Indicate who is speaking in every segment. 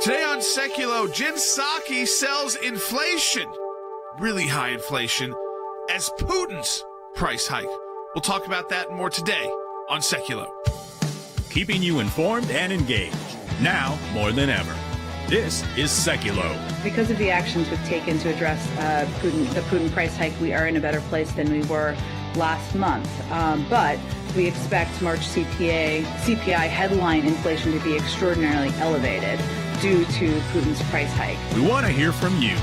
Speaker 1: Today on Sekulow, Jen Psaki sells inflation, really high inflation, as Putin's price hike. We'll talk about that and more today on Sekulow.
Speaker 2: Keeping you informed and engaged, now more than ever. This is Sekulow.
Speaker 3: Because of the actions we've taken to address the Putin price hike, we are in a better place than we were last month. But we expect March CPI headline inflation to be extraordinarily elevated due to Putin's price hike.
Speaker 2: We want to hear from you.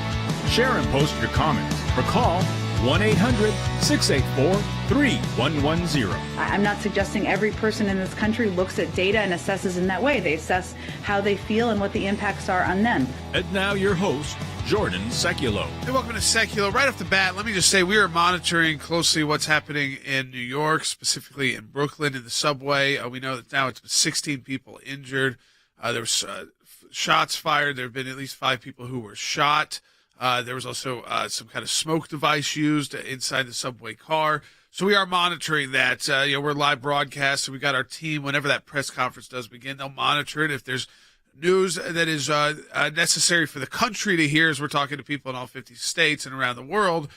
Speaker 2: Share and post your comments or call 1-800-684-3110.
Speaker 3: I'm not suggesting every person in this country looks at data and assesses in that way. They assess how they feel and what the impacts are on them.
Speaker 2: And now your host, Jordan Sekulow.
Speaker 1: Hey, welcome to Sekulow. Right off the bat, let me just say we are monitoring closely what's happening in New York, specifically in Brooklyn in the subway. We know that now it's 16 people injured. There was shots fired. There have been at least 5 people who were shot. There was also some kind of smoke device used inside the subway car. So we are monitoring that. We're live broadcast, so we got our team. Whenever that press conference does begin, they'll monitor it. If there's news that is necessary for the country to hear, as we're talking to people in all 50 states and around the world,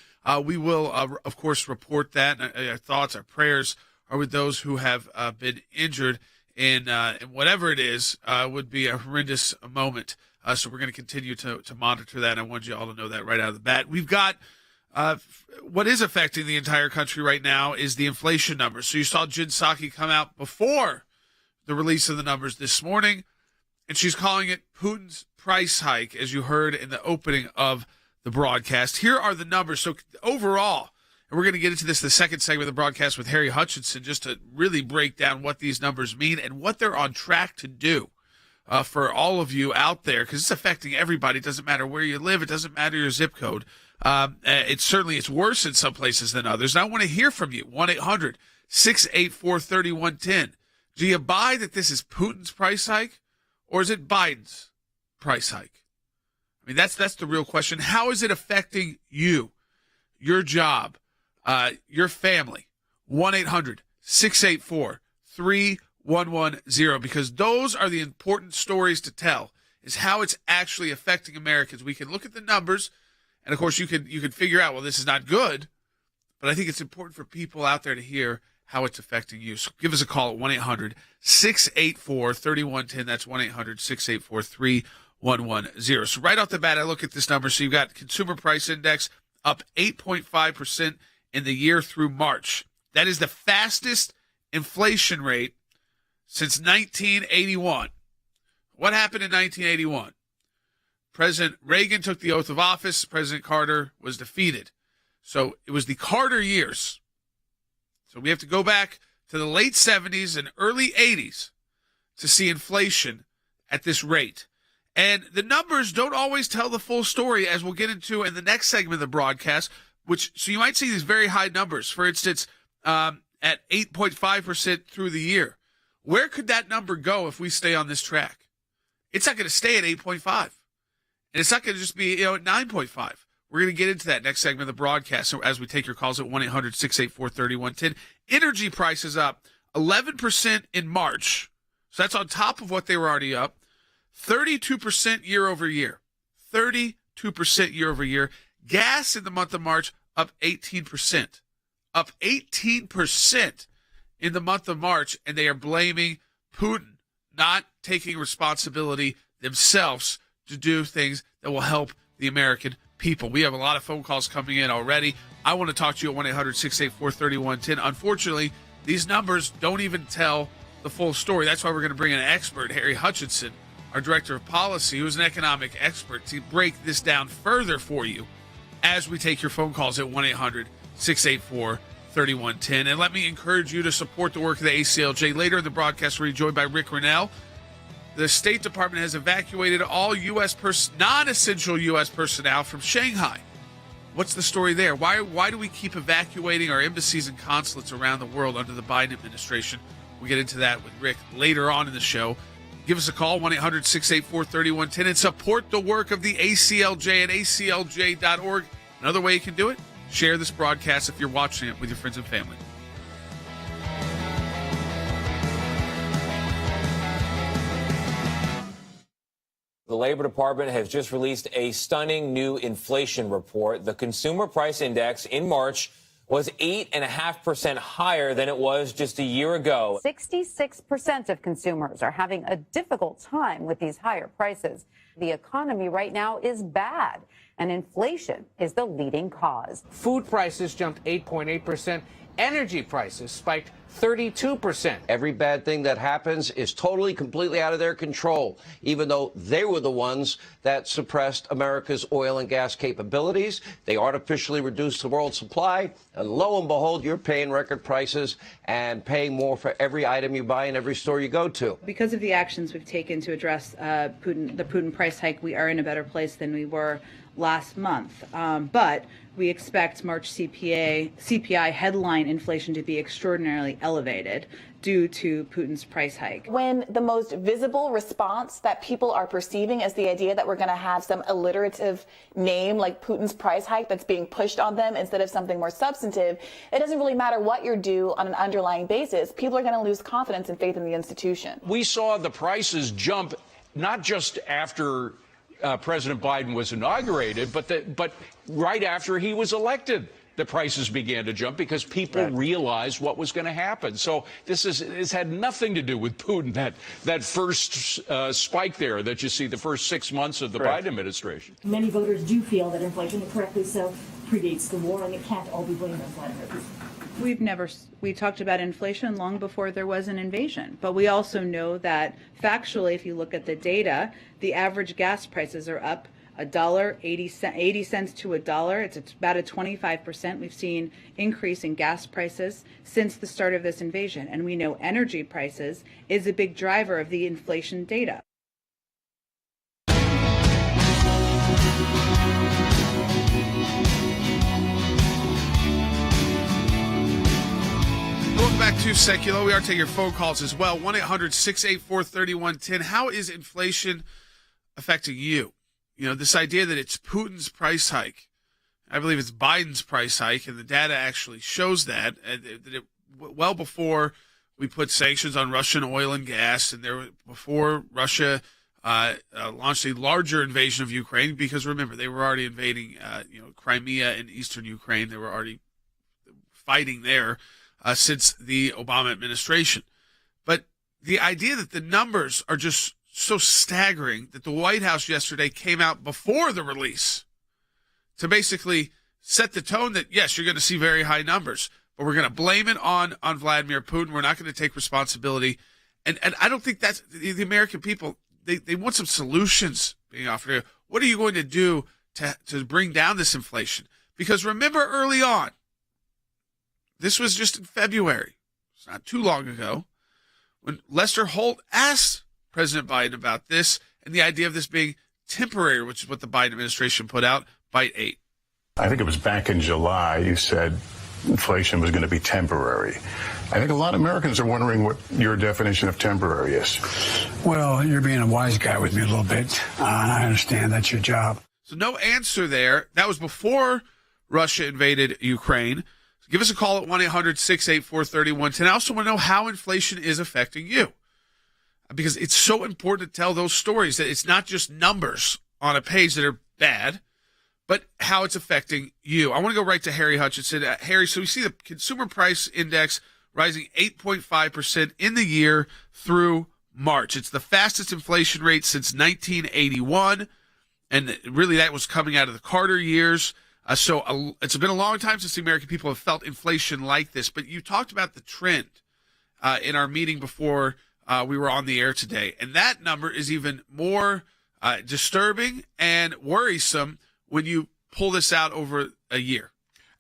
Speaker 1: we will, of course, report that. And our thoughts, our prayers are with those who have been injured in whatever it is. Would be a horrendous moment. So we're going to continue to monitor that. I want you all to know that right out of the bat. We've got what is affecting the entire country right now is the inflation numbers. So you saw Jen Psaki come out before the release of the numbers this morning, and she's calling it Putin's price hike, as you heard in the opening of the broadcast. Here are the numbers. So overall, and we're going to get into this in the second segment of the broadcast with Harry Hutchinson, just to really break down what these numbers mean and what they're on track to do. For all of you out there, because it's affecting everybody. It doesn't matter where you live. It doesn't matter your zip code. It's worse in some places than others. And I want to hear from you. 1-800-684-3110. Do you buy that this is Putin's price hike, or is it Biden's price hike? I mean, that's the real question. How is it affecting you, your job, your family? 1-800-684-3110. 110, because those are the important stories to tell, is how it's actually affecting Americans. We can look at the numbers, and of course you can figure out, well, this is not good, but I think it's important for people out there to hear how it's affecting you. So give us a call at 1-800-684-3110. That's 1-800-684-3110. So right off the bat, I look at this number. So you've got consumer price index up 8.5% in the year through March. That is the fastest inflation rate since 1981. What happened in 1981? President Reagan took the oath of office. President Carter was defeated. So it was the Carter years. So we have to go back to the late 70s and early 80s to see inflation at this rate. And the numbers don't always tell the full story, as we'll get into in the next segment of the broadcast, so you might see these very high numbers. For instance, at 8.5% through the year. Where could that number go if we stay on this track? It's not going to stay at 8.5. And it's not going to just be at 9.5. We're going to get into that next segment of the broadcast. So as we take your calls at 1-800-684-3110. Energy prices up 11% in March. So that's on top of what they were already up. 32% year over year. 32% year over year. Gas in the month of March up 18%. Up 18% in the month of March, and they are blaming Putin, not taking responsibility themselves to do things that will help the American people. We have a lot of phone calls coming in already. I want to talk to you at 1-800-684-3110. Unfortunately, these numbers don't even tell the full story. That's why we're going to bring in an expert, Harry Hutchinson, our director of policy, who's an economic expert, to break this down further for you as we take your phone calls at 1-800-684-3110. And let me encourage you to support the work of the ACLJ. Later in the broadcast, we're joined by Rick Rennell. The State Department has evacuated all non-essential U.S. personnel from Shanghai. What's the story there? Why do we keep evacuating our embassies and consulates around the world under the Biden administration? We'll get into that with Rick later on in the show. Give us a call, 1-800-684-3110, and support the work of the ACLJ at aclj.org. Another way you can do it, share this broadcast if you're watching it with your friends and family.
Speaker 4: The Labor Department has just released a stunning new inflation report. The consumer price index in March was 8.5% higher than it was just a year ago.
Speaker 5: 66% of consumers are having a difficult time with these higher prices. The economy right now is bad, and inflation is the leading cause.
Speaker 6: Food prices jumped 8.8%. Energy prices spiked 32%.
Speaker 7: Every bad thing that happens is totally, completely out of their control, even though they were the ones that suppressed America's oil and gas capabilities. They artificially reduced the world supply, and lo and behold, you're paying record prices and paying more for every item you buy in every store you go to.
Speaker 3: Because of the actions we've taken to address the Putin price hike, we are in a better place than we were last month. But we expect March CPI headline inflation to be extraordinarily elevated due to Putin's price hike.
Speaker 8: When the most visible response that people are perceiving is the idea that we're going to have some alliterative name like Putin's price hike that's being pushed on them instead of something more substantive, it doesn't really matter what you're due on an underlying basis. People are going to lose confidence and faith in the institution.
Speaker 9: We saw the prices jump not just after President Biden was inaugurated, but right after he was elected, the prices began to jump because people realized what was going to happen. So this had nothing to do with Putin, that first spike there that you see the first 6 months of the Biden administration.
Speaker 10: Many voters do feel that inflation, and correctly so, predates the war, and it can't all be blamed on Vladimir Putin.
Speaker 3: We talked about inflation long before there was an invasion, but we also know that factually, if you look at the data, the average gas prices are up $1.80 cents to $1. It's about a 25%. We've seen increase in gas prices since the start of this invasion, and we know energy prices is a big driver of the inflation data.
Speaker 1: Welcome back to Sekulow. We are taking your phone calls as well. 1-800-684-3110. How is inflation affecting you? You know, this idea that it's Putin's price hike. I believe it's Biden's price hike, and the data actually shows that. Well before we put sanctions on Russian oil and gas, and before Russia launched a larger invasion of Ukraine, because remember, they were already invading Crimea and eastern Ukraine. They were already fighting there. Since the Obama administration. But the idea that the numbers are just so staggering that the White House yesterday came out before the release to basically set the tone that, yes, you're going to see very high numbers, but we're going to blame it on Vladimir Putin. We're not going to take responsibility. And I don't think that's the American people. They want some solutions being offered here. What are you going to do to bring down this inflation? Because remember early on, this was just in February. It's not too long ago when Lester Holt asked President Biden about this and the idea of this being temporary, which is what the Biden administration put out, Bite 8.
Speaker 11: I think it was back in July you said inflation was going to be temporary. I think a lot of Americans are wondering what your definition of temporary is.
Speaker 12: Well, you're being a wise guy with me a little bit. I understand that's your job.
Speaker 1: So no answer there. That was before Russia invaded Ukraine. Give us a call at 1-800-684-3110. I also want to know how inflation is affecting you, because it's so important to tell those stories, that it's not just numbers on a page that are bad, but how it's affecting you. I want to go right to Harry Hutchinson. Harry, so we see the consumer price index rising 8.5% in the year through March. It's the fastest inflation rate since 1981, and really that was coming out of the Carter years. So it's been a long time since the American people have felt inflation like this. But you talked about the trend in our meeting before we were on the air today. And that number is even more disturbing and worrisome when you pull this out over a year.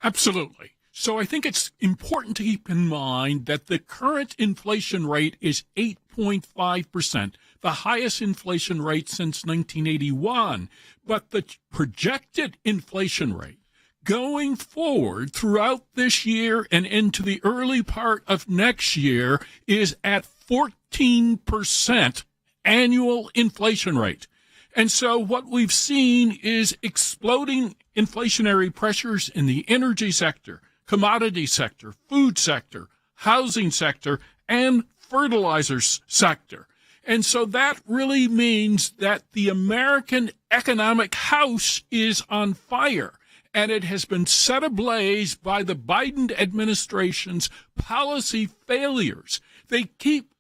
Speaker 13: Absolutely. So I think it's important to keep in mind that the current inflation rate is 8.5%, the highest inflation rate since 1981. But the projected inflation rate going forward throughout this year and into the early part of next year is at 14% annual inflation rate. And so what we've seen is exploding inflationary pressures in the energy sector, commodity sector, food sector, housing sector, and fertilizers sector. And so that really means that the American economic house is on fire, and it has been set ablaze by the Biden administration's policy failures. They keep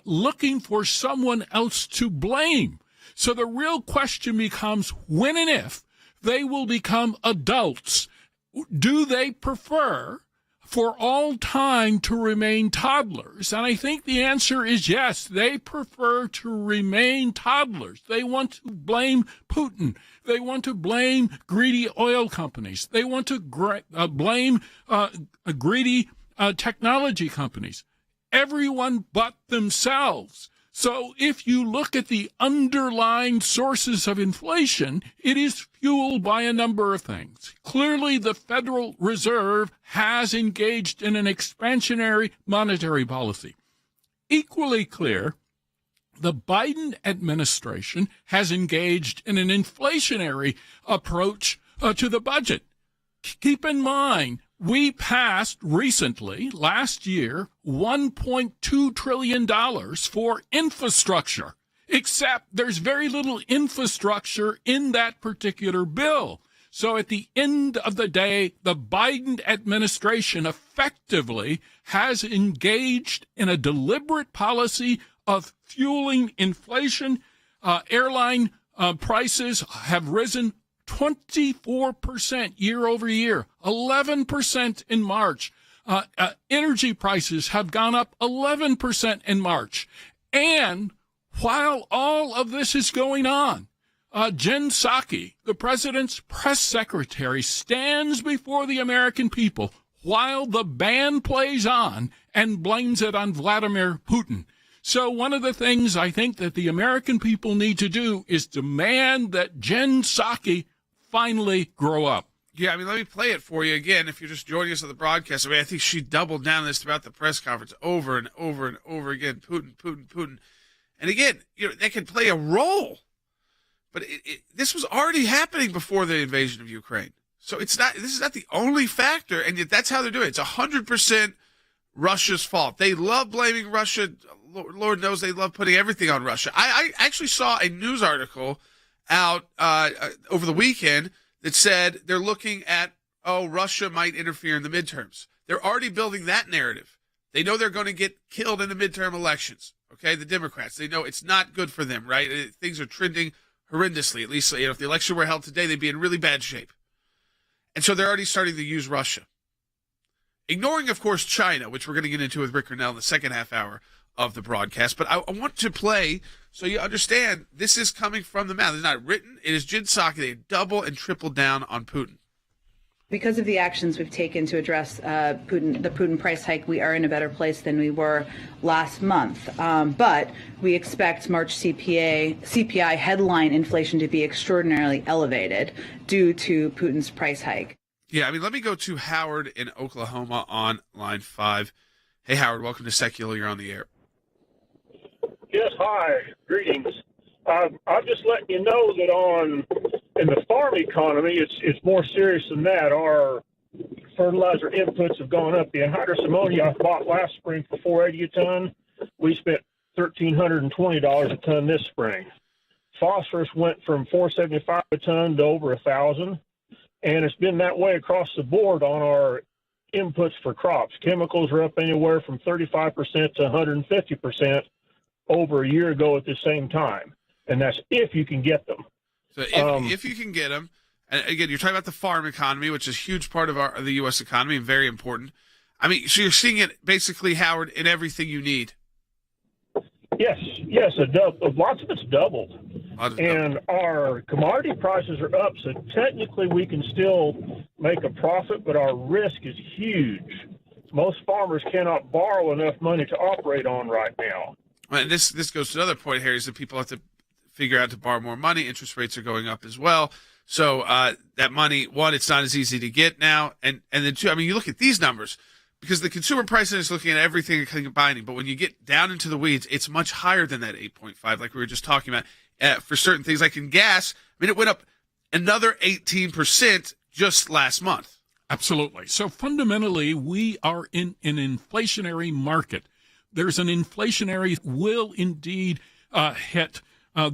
Speaker 13: looking for someone else to blame. So the real question becomes when and if they will become adults. Do they prefer for all time to remain toddlers? And I think the answer is yes. They prefer to remain toddlers. They want to blame Putin. They want to blame greedy oil companies. They want to blame greedy technology companies. Everyone but themselves. So if you look at the underlying sources of inflation, it is fueled by a number of things. Clearly, the Federal Reserve has engaged in an expansionary monetary policy. Equally clear, the Biden administration has engaged in an inflationary approach to the budget. Keep in mind, we passed recently, last year, $1.2 trillion for infrastructure, except there's very little infrastructure in that particular bill. So at the end of the day, the Biden administration effectively has engaged in a deliberate policy of fueling inflation. Airline prices have risen 24% year over year, 11% in March. Energy prices have gone up 11% in March. And while all of this is going on, Jen Psaki, the president's press secretary, stands before the American people while the band plays on and blames it on Vladimir Putin. So one of the things I think that the American people need to do is demand that Jen Psaki finally grow up.
Speaker 1: Yeah, I mean, let me play it for you again if you're just joining us on the broadcast. I mean, I think she doubled down on this throughout the press conference over and over and over again. Putin, Putin, Putin. And again, that can play a role. But this was already happening before the invasion of Ukraine. So this is not the only factor, and yet that's how they're doing it. It's 100% Russia's fault. They love blaming Russia. Lord knows they love putting everything on Russia. I actually saw a news article out over the weekend that said they're looking at, Russia might interfere in the midterms. They're already building that narrative. They know they're going to get killed in the midterm elections, okay, the Democrats. They know it's not good for them, right? Things are trending horrendously. At least if the election were held today, they'd be in really bad shape. And so they're already starting to use Russia. Ignoring, of course, China, which we're going to get into with Rick Grinnell in the second half hour of the broadcast. But I want to play so you understand this is coming from the mouth. It's not written. It is Jen Psaki. They double and triple down on Putin.
Speaker 3: Because of the actions we've taken to address the Putin price hike, we are in a better place than we were last month. But we expect March CPI headline inflation to be extraordinarily elevated due to Putin's price hike.
Speaker 1: Yeah, I mean, let me go to Howard in Oklahoma on line 5. Hey, Howard, welcome to Sekulow. You're on the air.
Speaker 14: Yes, hi. Greetings. I'm just letting you know that in the farm economy, it's more serious than that. Our fertilizer inputs have gone up. The anhydrous ammonia I bought last spring for $4.80 a ton. We spent $1,320 a ton this spring. Phosphorus went from $4.75 a ton to over $1,000, and it's been that way across the board on our inputs for crops. Chemicals are up anywhere from 35% to 150% over a year ago at the same time. And that's if you can get them.
Speaker 1: So if you can get them, and again, you're talking about the farm economy, which is a huge part of the U.S. economy and very important. I mean, so you're seeing it basically, Howard, in everything you need.
Speaker 14: Yes, lots of it's doubled. And our commodity prices are up, so technically we can still make a profit, but our risk is huge. Most farmers cannot borrow enough money to operate on right now.
Speaker 1: And this goes to another point here, is that people have to figure out to borrow more money. Interest rates are going up as well. So that money, one, it's not as easy to get now. And then two, I mean, you look at these numbers, because the consumer price is looking at everything and combining. But when you get down into the weeds, it's much higher than that 8.5, like we were just talking about. For certain things, like in gas, I mean, it went up another 18% just last month.
Speaker 13: Absolutely. So fundamentally, we are in an inflationary market. There's an inflationary will indeed hit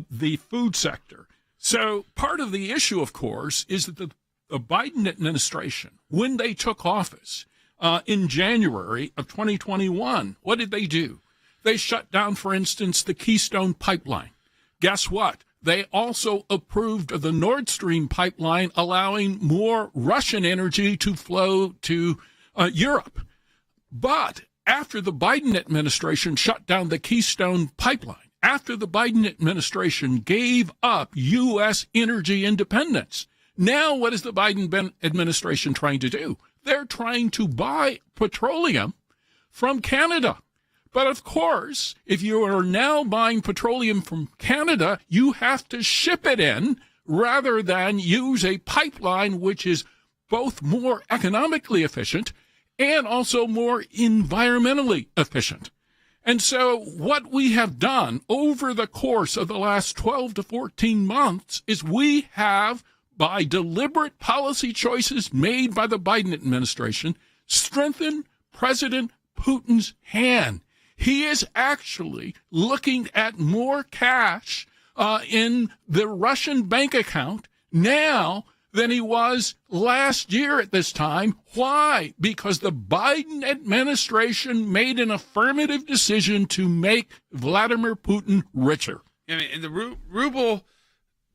Speaker 13: the food sector. So part of the issue, of course, is that the Biden administration, when they took office in January of 2021, what did they do? They shut down, for instance, the Keystone Pipeline. Guess what? They also approved of the Nord Stream pipeline, allowing more Russian energy to flow to Europe. But after the Biden administration shut down the Keystone Pipeline, after the Biden administration gave up U.S. energy independence, now what is the Biden administration trying to do? They're trying to buy petroleum from Canada. But of course, if you are now buying petroleum from Canada, you have to ship it in rather than use a pipeline, which is both more economically efficient and also more environmentally efficient. And so what we have done over the course of the last 12 to 14 months is we have, by deliberate policy choices made by the Biden administration, strengthened President Putin's hand. He is actually looking at more cash in the Russian bank account now than he was last year at this time. Why? Because the Biden administration made an affirmative decision to make Vladimir Putin richer.
Speaker 1: I mean, and the ruble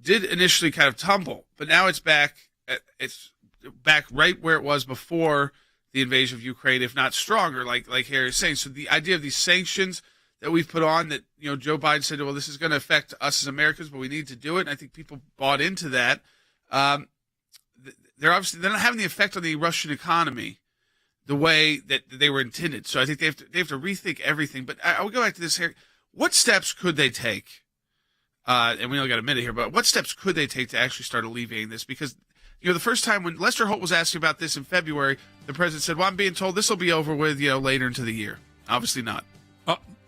Speaker 1: did initially kind of tumble, but now it's back. It's back right where it was before the invasion of Ukraine, if not stronger, like Harry is saying. So the idea of these sanctions that we've put on, that Joe Biden said, well, this is going to affect us as Americans, but we need to do it. And I think people bought into that. They're not having the effect on the Russian economy the way that they were intended. So I think they have to rethink everything. But I will go back to this here. What steps could they take? And we only got a minute here, but what steps could they take to actually start alleviating this? Because the first time when Lester Holt was asking about this in February, the president said, well, I'm being told this will be over with, later into the year. Obviously not.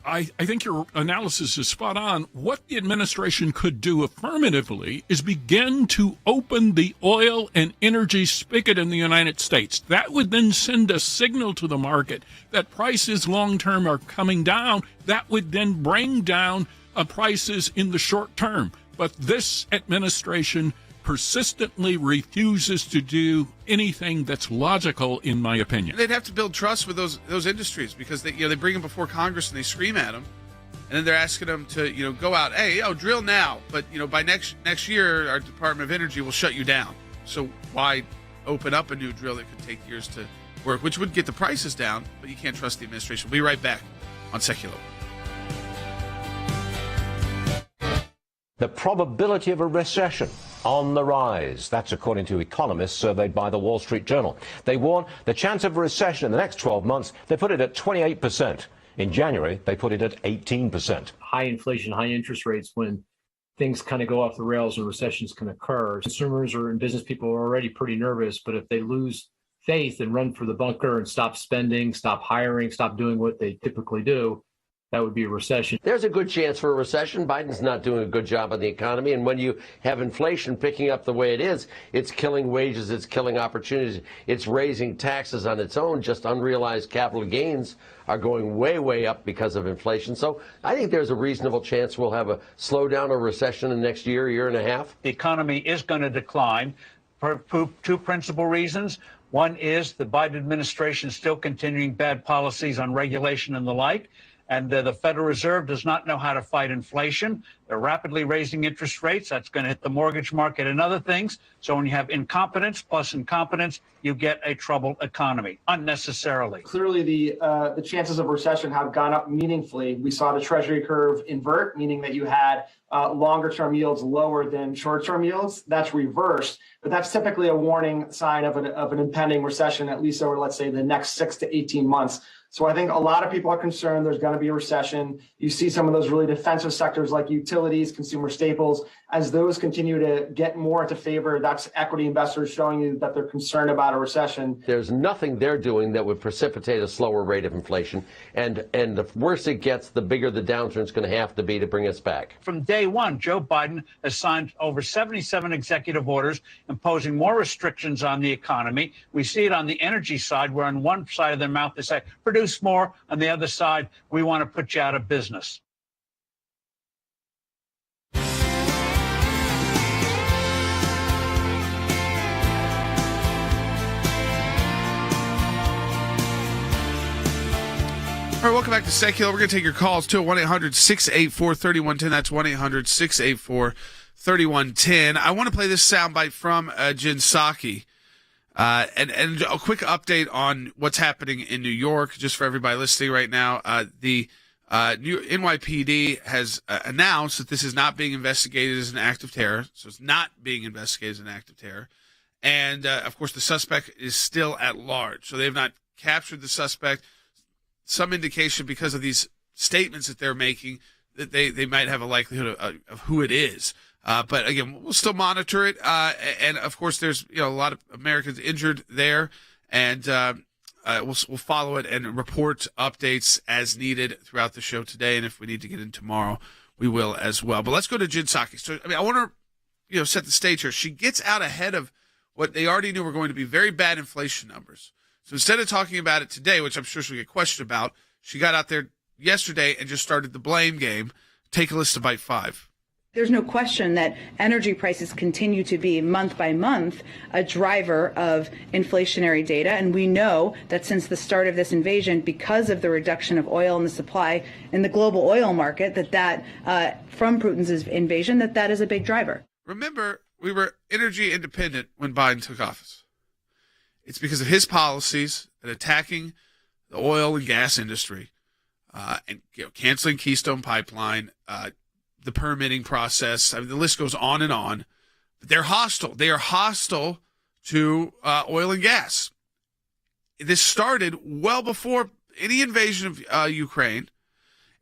Speaker 13: I think your analysis is spot on. What the administration could do affirmatively is begin to open the oil and energy spigot in the United States. That would then send a signal to the market that prices long-term are coming down. That would then bring down prices in the short term. But this administration persistently refuses to do anything that's logical, in my opinion.
Speaker 1: And they'd have to build trust with those industries, because they bring them before Congress and they scream at them, and then they're asking them to go out, hey, drill now, but by next year our Department of Energy will shut you down. So why open up a new drill that could take years to work, which would get the prices down, but you can't trust the administration. We'll be right back on Sekulow.
Speaker 7: The probability of a recession on the rise. That's according to economists surveyed by the Wall Street Journal. They warn the chance of a recession in the next 12 months, they put it at 28%. In January, they put it at 18%.
Speaker 15: High inflation, high interest rates, when things kind of go off the rails and recessions can occur. Consumers and business people are already pretty nervous, but if they lose faith and run for the bunker and stop spending, stop hiring, stop doing what they typically do, that would be a recession.
Speaker 7: There's a good chance for a recession. Biden's not doing a good job on the economy. And when you have inflation picking up the way it is, it's killing wages, it's killing opportunities, it's raising taxes on its own. Just unrealized capital gains are going way, way up because of inflation. So I think there's a reasonable chance we'll have a slowdown or recession in the next year and a half.
Speaker 16: The economy is going to decline for two principal reasons. One is the Biden administration is still continuing bad policies on regulation and the like. And the Federal Reserve does not know how to fight inflation. They're rapidly raising interest rates. That's going to hit the mortgage market and other things. So when you have incompetence plus incompetence, you get a troubled economy unnecessarily.
Speaker 17: Clearly, the chances of recession have gone up meaningfully. We saw the Treasury curve invert, meaning that you had longer-term yields lower than short-term yields. That's reversed, but that's typically a warning sign of an impending recession, at least over, let's say, the next 6 to 18 months. So I think a lot of people are concerned there's going to be a recession. You see some of those really defensive sectors like utilities, consumer staples, as those continue to get more into favor. That's equity investors showing you that they're concerned about a recession.
Speaker 7: There's nothing they're doing that would precipitate a slower rate of inflation. And the worse it gets, the bigger the downturn's going to have to be to bring us back.
Speaker 16: From day one, Joe Biden has signed over 77 executive orders imposing more restrictions on the economy. We see it on the energy side, where on one side of their mouth they say, produce more. On the other side, we want to put you out of business.
Speaker 1: All right, welcome back to Sekulow. We're going to take your calls too. 1-800-684-3110. That's 1-800-684-3110. I want to play this soundbite from Jen Psaki. And a quick update on what's happening in New York, just for everybody listening right now. The new NYPD has announced that this is not being investigated as an act of terror. So it's not being investigated as an act of terror. And, of course, the suspect is still at large. So they have not captured the suspect. Some indication because of these statements that they're making that they might have a likelihood of who it is. But again, we'll still monitor it. And of course, there's a lot of Americans injured there, and we'll follow it and report updates as needed throughout the show today. And if we need to get in tomorrow, we will as well. But let's go to Jen Psaki. So I want to set the stage here. She gets out ahead of what they already knew were going to be very bad inflation numbers. So instead of talking about it today, which I'm sure she'll get questioned about, she got out there yesterday and just started the blame game. Take a listen to Bite 5.
Speaker 3: There's no question that energy prices continue to be month by month a driver of inflationary data. And we know that since the start of this invasion, because of the reduction of oil in the supply in the global oil market, that from Putin's invasion, that is a big driver.
Speaker 1: Remember, we were energy independent when Biden took office. It's because of his policies and attacking the oil and gas industry, and canceling Keystone Pipeline, the permitting process. I mean, the list goes on and on. But they're hostile. They are hostile to oil and gas. This started well before any invasion of Ukraine.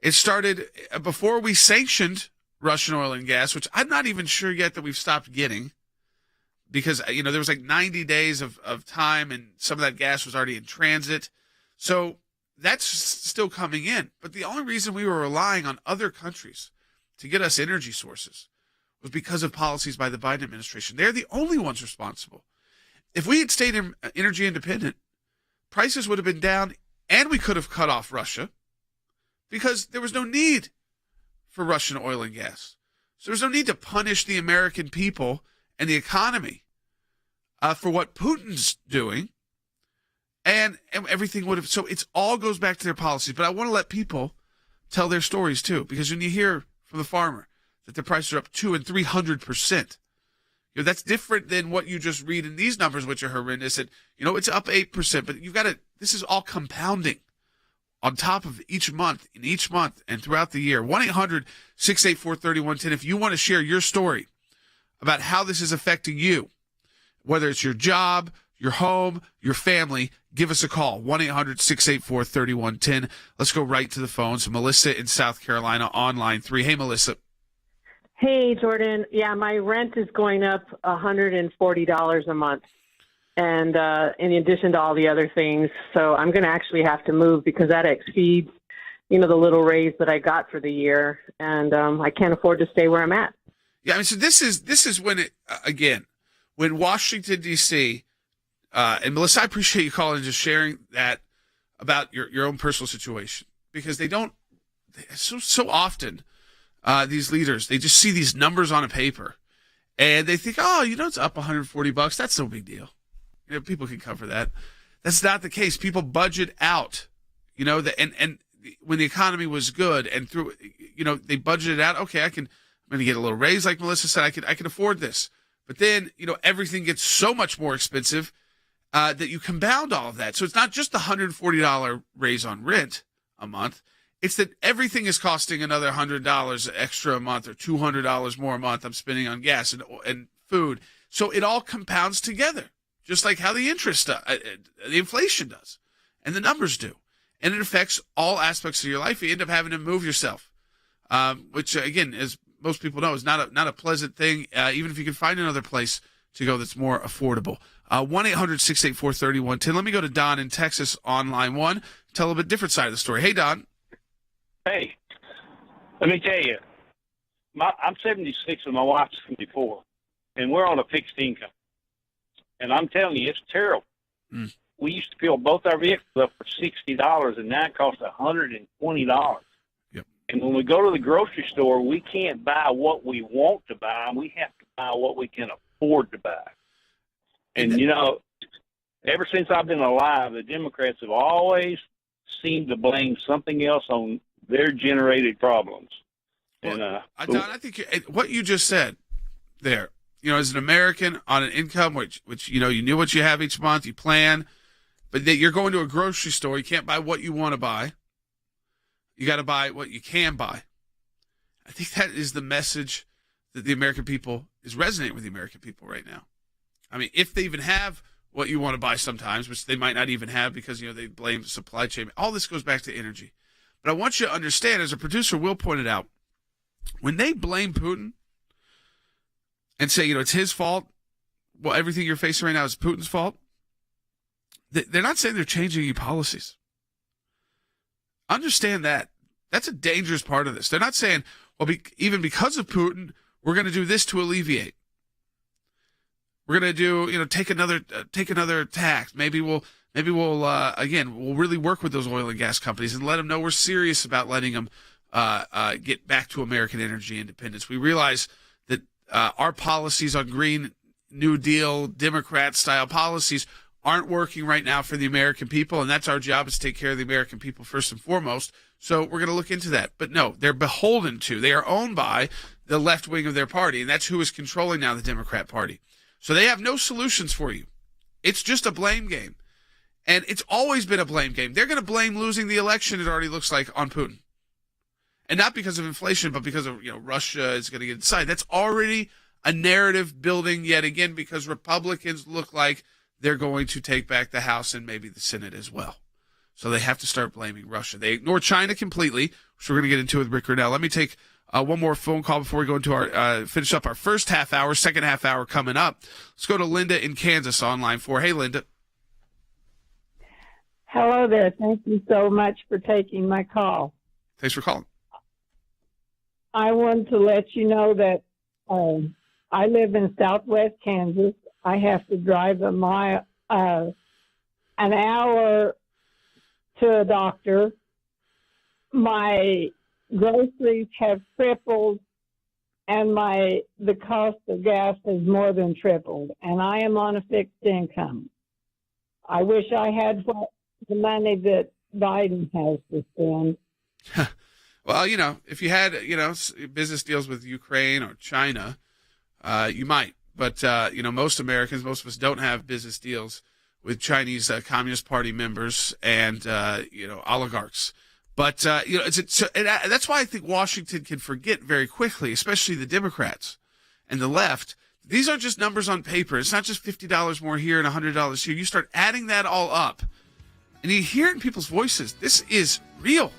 Speaker 1: It started before we sanctioned Russian oil and gas, which I'm not even sure yet that we've stopped getting. Because, there was like 90 days of time, and some of that gas was already in transit. So that's still coming in. But the only reason we were relying on other countries to get us energy sources was because of policies by the Biden administration. They're the only ones responsible. If we had stayed energy independent, prices would have been down, and we could have cut off Russia because there was no need for Russian oil and gas. So there's no need to punish the American people and the economy for what Putin's doing, and everything would have. So it all goes back to their policies. But I want to let people tell their stories too, because when you hear from the farmer that the prices are up 200% and 300%, that's different than what you just read in these numbers, which are horrendous. And it's up 8%, but you've got to. This is all compounding on top of each month and throughout the year. 1-800-684-3110 if you want to share your story about how this is affecting you, whether it's your job, your home, your family. Give us a call, 1-800-684-3110. Let's go right to the phones. Melissa in South Carolina on line 3. Hey, Melissa.
Speaker 18: Hey, Jordan. Yeah, my rent is going up $140 a month, and in addition to all the other things. So I'm going to actually have to move because that exceeds, the little raise that I got for the year, and I can't afford to stay where I'm at.
Speaker 1: Yeah, I mean, so this is when it when Washington D.C. And Melissa, I appreciate you calling and just sharing that about your own personal situation, because they don't so often these leaders, they just see these numbers on a paper and they think, it's up $140. That's no big deal. People can cover that. That's not the case. People budget out, and when the economy was good and through, they budgeted out. Okay, I'm going to get a little raise, like Melissa said. I can afford this. But then, everything gets so much more expensive that you compound all of that. So it's not just the $140 raise on rent a month. It's that everything is costing another $100 extra a month or $200 more a month I'm spending on gas and food. So it all compounds together, just like how the the inflation does and the numbers do. And it affects all aspects of your life. You end up having to move yourself, which, again, as most people know, is not a pleasant thing, even if you can find another place to go that's more affordable. 1-800-684-3110. Let me go to Don in Texas on line 1. Tell a bit different side of the story. Hey, Don.
Speaker 19: Hey, let me tell you, I'm 76 and my wife's 74, and we're on a fixed income. And I'm telling you, it's terrible. Mm. We used to fill both our vehicles up for $60, and now it costs $120.
Speaker 1: Yep.
Speaker 19: And when we go to the grocery store, we can't buy what we want to buy. We have to buy what we can afford to buy. And, ever since I've been alive, the Democrats have always seem to blame something else on their generated problems.
Speaker 1: Well,
Speaker 19: And
Speaker 1: Don, I think what you just said there, as an American on an income, which you knew what you have each month, you plan, but that you're going to a grocery store, you can't buy what you want to buy. You got to buy what you can buy. I think that is the message that the American people is resonating with the American people right now. I mean, if they even have what you want to buy sometimes, which they might not even have because, they blame supply chain. All this goes back to energy. But I want you to understand, as a producer Will pointed out, when they blame Putin and say, it's his fault, well, everything you're facing right now is Putin's fault, they're not saying they're changing any policies. Understand that. That's a dangerous part of this. They're not saying, well, even because of Putin, we're going to do this to alleviate. We're going to do, take another tax. Maybe we'll really work with those oil and gas companies and let them know we're serious about letting them get back to American energy independence. We realize that our policies on Green New Deal, Democrat-style policies aren't working right now for the American people, and that's our job, is to take care of the American people first and foremost. So we're going to look into that. But no, they're beholden to, they are owned by the left wing of their party, and that's who is controlling now the Democrat Party. So they have no solutions for you. It's just a blame game. And it's always been a blame game. They're going to blame losing the election, it already looks like, on Putin. And not because of inflation, but because of, Russia is going to get inside. That's already a narrative building yet again, because Republicans look like they're going to take back the House and maybe the Senate as well. So they have to start blaming Russia. They ignore China completely, which we're going to get into with Rick Riddell. Let me take one more phone call before we go into our finish up our first half hour. Second half hour coming up. Let's go to Linda in Kansas on line 4. Hey, Linda.
Speaker 20: Hello there. Thank you so much for taking my call.
Speaker 1: Thanks for calling.
Speaker 20: I wanted to let you know that I live in Southwest Kansas. I have to drive an hour to a doctor. My groceries have tripled, and the cost of gas has more than tripled, and I am on a fixed income. I wish I had the money that Biden has to spend.
Speaker 1: Well, if you had, business deals with Ukraine or China, you might. But, most Americans, most of us don't have business deals with Chinese Communist Party members and, oligarchs. But, that's why I think Washington can forget very quickly, especially the Democrats and the left. These aren't just numbers on paper. It's not just $50 more here and $100 here. You start adding that all up, and you hear it in people's voices. This is real.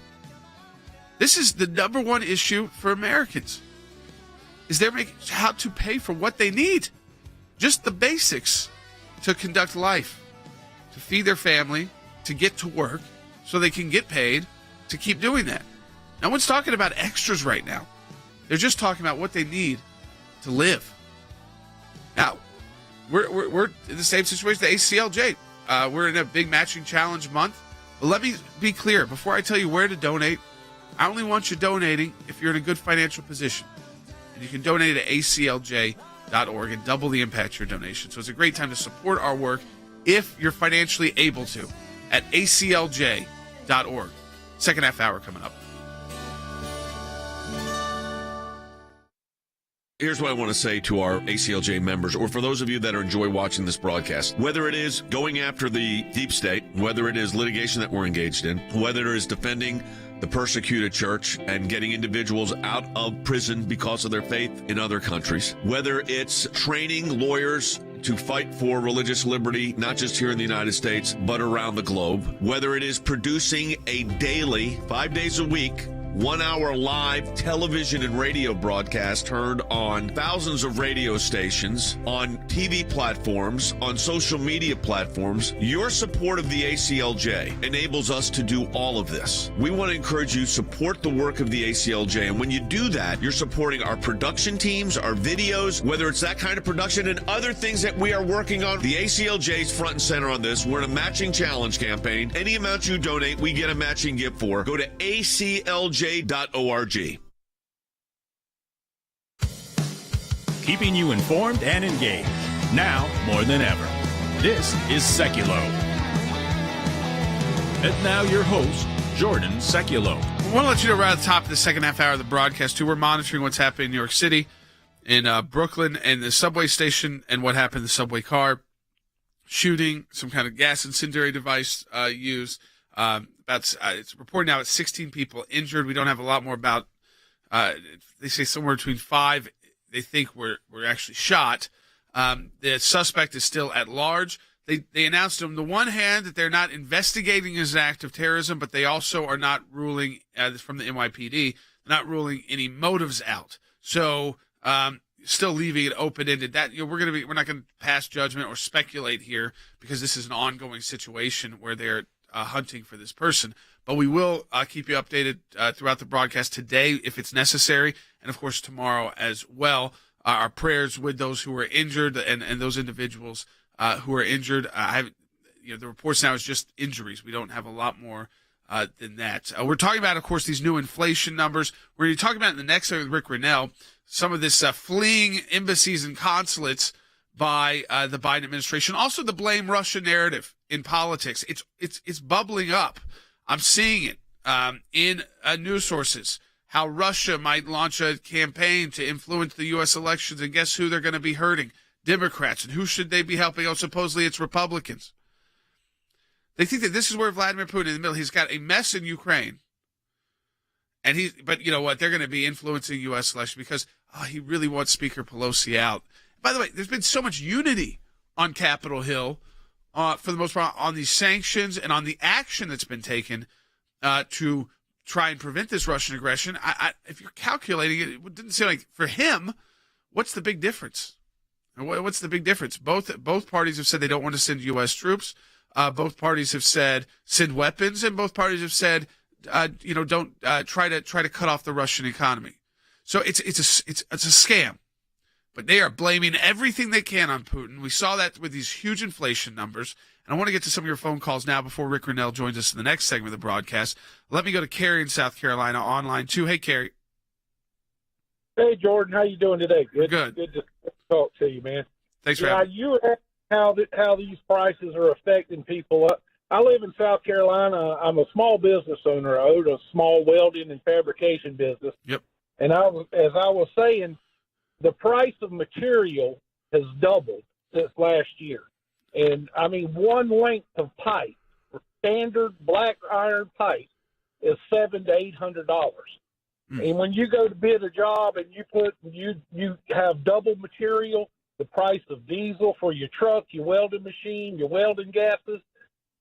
Speaker 1: This is the number one issue for Americans, is they're making how to pay for what they need. Just the basics to conduct life, to feed their family, to get to work so they can get paid to keep doing that. No one's talking about extras right now. They're just talking about what they need to live. Now, we're in the same situation, the ACLJ. We're in a big matching challenge month. But let me be clear, before I tell you where to donate, I only want you donating if you're in a good financial position. And you can donate at ACLJ.org and double the impact of your donation. So it's a great time to support our work if you're financially able to at ACLJ.org. Second half hour coming up.
Speaker 21: Here's what I want to say to our ACLJ members, or for those of you that enjoy watching this broadcast. Whether it is going after the deep state, whether it is litigation that we're engaged in, whether it is defending the persecuted church and getting individuals out of prison because of their faith in other countries, whether it's training lawyers to fight for religious liberty, not just here in the United States, but around the globe, whether it is producing a daily, 5 days a week, 1 hour live television and radio broadcast heard on thousands of radio stations, on TV platforms, on social media platforms. Your support of the ACLJ enables us to do all of this. We want to encourage you to support the work of the ACLJ. And when you do that, you're supporting our production teams, our videos, whether it's that kind of production and other things that we are working on. The ACLJ is front and center on this. We're in a matching challenge campaign. Any amount you donate, we get a matching gift for. Go to ACLJ.org.
Speaker 2: Keeping you informed and engaged. Now more than ever. This is Sekulow. And now your host, Jordan Sekulow.
Speaker 1: I want to let you know right at the top of the second half hour of the broadcast, too, we're monitoring what's happening in New York City, in Brooklyn, and the subway station, and what happened in the subway car. Shooting, some kind of gas incendiary device used. It's reported now at 16 people injured. We don't have a lot more about. They say somewhere between 5. They think were actually shot. The suspect is still at large. They announced on the one hand that they're not investigating as an act of terrorism, but they also are not ruling from the NYPD, not ruling any motives out. So still leaving it open-ended. That we're not going to pass judgment or speculate here because this is an ongoing situation where they're hunting for this person. But we will keep you updated throughout the broadcast today if it's necessary, and of course tomorrow as well. Our prayers with those who are injured and those individuals who are injured. The reports now is just injuries. We don't have a lot more than that. We're talking about, of course, these new inflation numbers. We're going to talk about in the next segment with Rick Grinnell some of this fleeing embassies and consulates by the Biden administration. Also, the blame Russia narrative in politics. It's bubbling up. I'm seeing it in news sources. How Russia might launch a campaign to influence the U.S. elections, and guess who they're going to be hurting? Democrats. And who should they be helping? Oh, supposedly it's Republicans. They think that this is where Vladimir Putin in the middle. He's got a mess in Ukraine, but you know what? They're going to be influencing U.S. election because he really wants Speaker Pelosi out. By the way, there's been so much unity on Capitol Hill, for the most part, on these sanctions and on the action that's been taken to try and prevent this Russian aggression. If you're calculating it, it didn't seem like for him. What's the big difference? What's the big difference? Both parties have said they don't want to send U.S. troops. Both parties have said send weapons, and both parties have said don't try to cut off the Russian economy. So it's a scam. But they are blaming everything they can on Putin. We saw that with these huge inflation numbers. And I want to get to some of your phone calls now before Rick Grinnell joins us in the next segment of the broadcast. Let me go to Carrie in South Carolina on line 2. Hey, Carrie.
Speaker 4: Hey, Jordan. How you doing today?
Speaker 1: Good.
Speaker 4: Good to talk to you, man.
Speaker 1: Thanks for having me.
Speaker 4: You were asking how these prices are affecting people. I live in South Carolina. I'm a small business owner. I own a small welding and fabrication business.
Speaker 1: Yep.
Speaker 4: And as I was saying, the price of material has doubled since last year. And, I mean, one length of pipe, standard black iron pipe, is $700 to $800. And when you go to bid a job and you have double material, the price of diesel for your truck, your welding machine, your welding gases,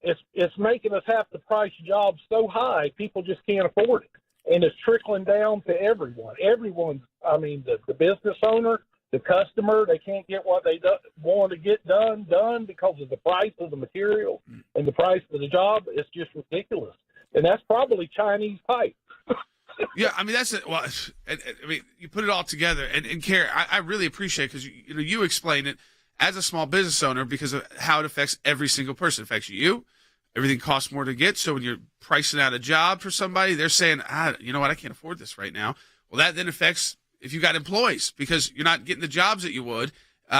Speaker 4: it's making us have to price jobs so high people just can't afford it. And it's trickling down to everyone. Everyone's, I mean, the business owner, the customer, they can't get what they want to get done because of the price of the material and the price of the job. It's just ridiculous. And that's probably Chinese pipe.
Speaker 1: Yeah, I mean, that's it. Well, I mean, you put it all together. And Carrie, I really appreciate it because you explain it as a small business owner because of how it affects every single person. It affects you. Everything costs more to get. So when you're pricing out a job for somebody, they're saying, you know what, I can't afford this right now. Well, that then affects if you got employees because you're not getting the jobs that you would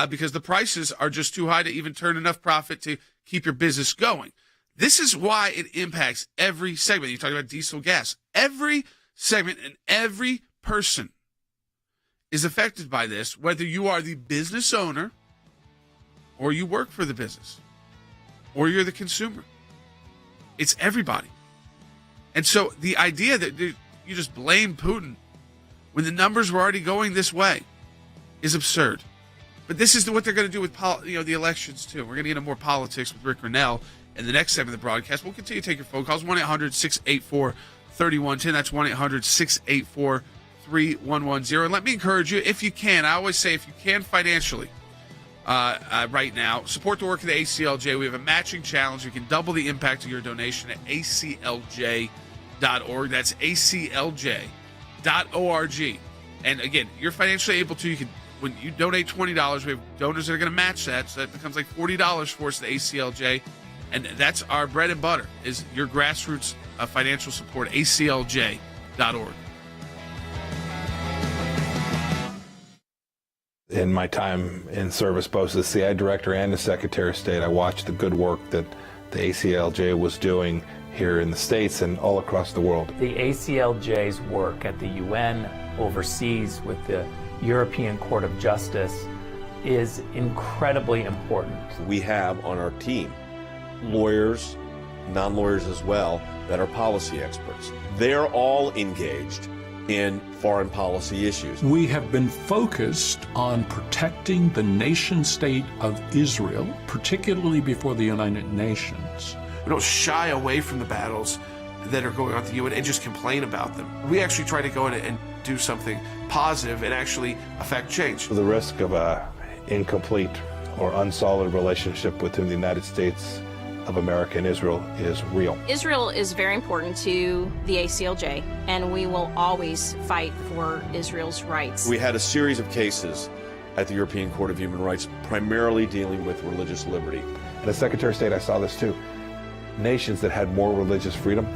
Speaker 1: because the prices are just too high to even turn enough profit to keep your business going. This is why it impacts every segment. You talk about diesel, gas. Every segment and every person is affected by this, whether you are the business owner or you work for the business or you're the consumer. It's everybody. And so the idea that you just blame Putin when the numbers were already going this way is absurd. But this is what they're going to do with the elections, too. We're going to get into more politics with Rick Grinnell in the next segment of the broadcast. We'll continue to take your phone calls, 1-800-684-3110. That's 1-800-684-3110. And let me encourage you, if you can, I always say if you can financially, right now, support the work of the ACLJ. We have a matching challenge. You can double the impact of your donation at aclj.org. That's aclj.org. And again, you're financially able to. You can, when you donate $20, we have donors that are going to match that, so that becomes like $40 for us at the ACLJ. And that's our bread and butter, is your grassroots financial support, aclj.org.
Speaker 22: In my time in service, both as the CI director and as Secretary of State, I watched the good work that the ACLJ was doing here in the States and all across the world.
Speaker 5: The ACLJ's work at the UN, overseas with the European Court of Justice, is incredibly important.
Speaker 21: We have on our team lawyers, non-lawyers as well, that are policy experts. They're all engaged in foreign policy issues.
Speaker 13: We have been focused on protecting the nation state of Israel, particularly before the United Nations.
Speaker 6: We don't shy away from the battles that are going on at the UN and just complain about them. We actually try to go in and do something positive and actually affect change.
Speaker 22: The risk of an incomplete or unsolid relationship between the United States of America and Israel is real.
Speaker 23: Israel is very important to the ACLJ, and we will always fight for Israel's rights.
Speaker 21: We had a series of cases at the European Court of Human Rights, primarily dealing with religious liberty.
Speaker 22: And as Secretary of State, I saw this too. Nations that had more religious freedom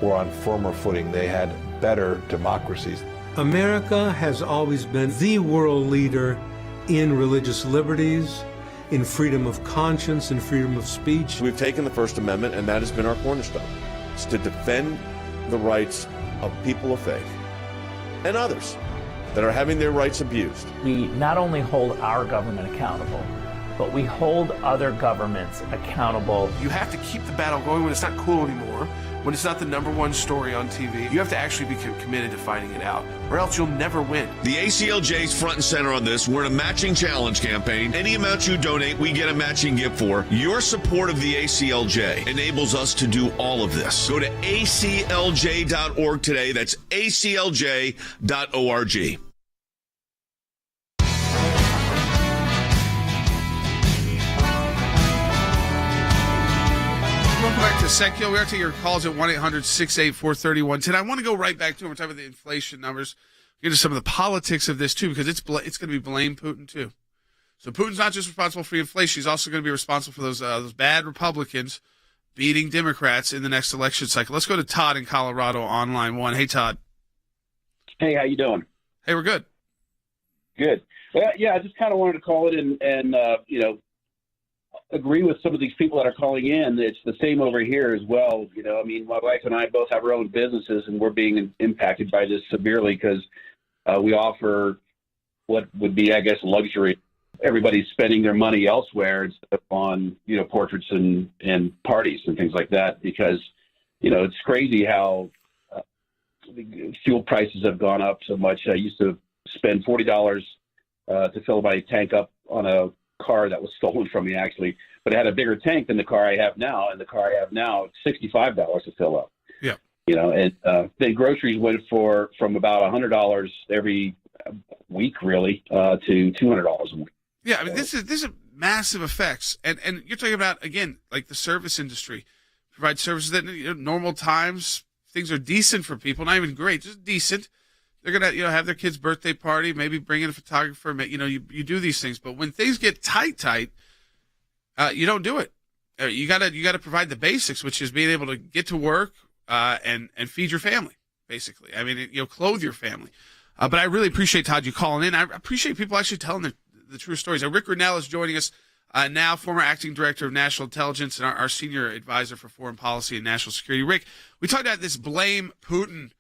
Speaker 22: were on firmer footing. They had better democracies.
Speaker 24: America has always been the world leader in religious liberties, in freedom of conscience and freedom of speech.
Speaker 21: We've taken the First Amendment, and that has been our cornerstone. It's to defend the rights of people of faith and others that are having their rights abused.
Speaker 5: We not only hold our government accountable, but we hold other governments accountable.
Speaker 6: You have to keep the battle going when it's not cool anymore, when it's not the #1 story on TV. You have to actually be committed to fighting it out, or else you'll never win.
Speaker 21: The ACLJ's front and center on this. We're in a matching challenge campaign. Any amount you donate, we get a matching gift for. Your support of the ACLJ enables us to do all of this. Go to aclj.org today. That's aclj.org.
Speaker 1: Welcome back to Sekulow. We are taking your calls at 1-800-684-3110. I want to go right back to, we're talking about the inflation numbers, get into some of the politics of this too, because it's going to be blame Putin too. So Putin's not just responsible for the inflation; he's also going to be responsible for those bad Republicans beating Democrats in the next election cycle. Let's go to Todd in Colorado on line 1. Hey, Todd.
Speaker 25: Hey, how you doing?
Speaker 1: Hey, we're good.
Speaker 25: Good. Well, yeah, I just kind of wanted to call it and agree with some of these people that are calling in. It's the same over here as well. I mean, my wife and I both have our own businesses, and we're being impacted by this severely because we offer what would be, I guess, luxury. Everybody's spending their money elsewhere instead of on, portraits and parties and things like that because, it's crazy how fuel prices have gone up so much. I used to spend $40 to fill my tank up on a car that was stolen from me, actually, but it had a bigger tank than the car I have now, and the car I have now, it's $65 to fill up.
Speaker 1: Yeah.
Speaker 25: And then groceries went from about $100 every week, really, to $200 a week.
Speaker 1: Yeah, I mean, this is massive effects, and you're talking about, again, like the service industry provide services that normal times things are decent for people, not even great, just decent. They're gonna have their kid's birthday party, maybe bring in a photographer. You do these things, but when things get tight, you don't do it. You gotta provide the basics, which is being able to get to work and feed your family, basically. I mean, clothe your family. But I really appreciate, Todd, you calling in. I appreciate people actually telling the true stories. Rick Grinnell is joining us now, former acting director of national intelligence and our senior advisor for foreign policy and national security. Rick, we talked about this blame Putin,